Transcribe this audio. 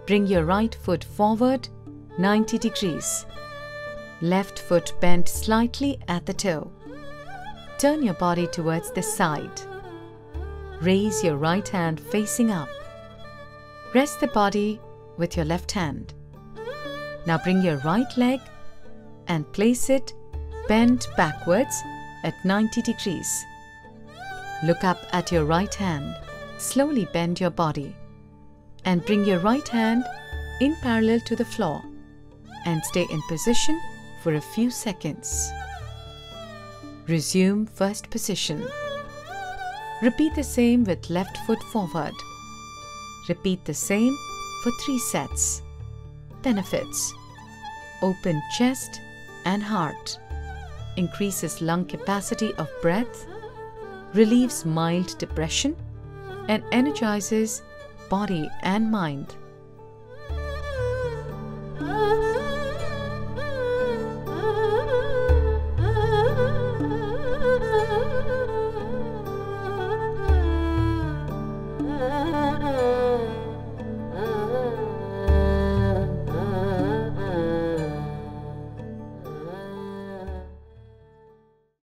Bring your right foot forward 90 degrees. Left foot bent slightly at the toe. Turn your body towards the side. Raise your right hand facing up. Rest the body with your left hand. Now bring your right leg and place it bent backwards at 90 degrees. Look up at your right hand. Slowly bend your body and bring your right hand in parallel to the floor and stay in position for a few seconds. Resume first position. Repeat the same with left foot forward. Repeat the same for 3 sets. Benefits: open chest and heart, increases lung capacity of breath, relieves mild depression, and energizes body and mind.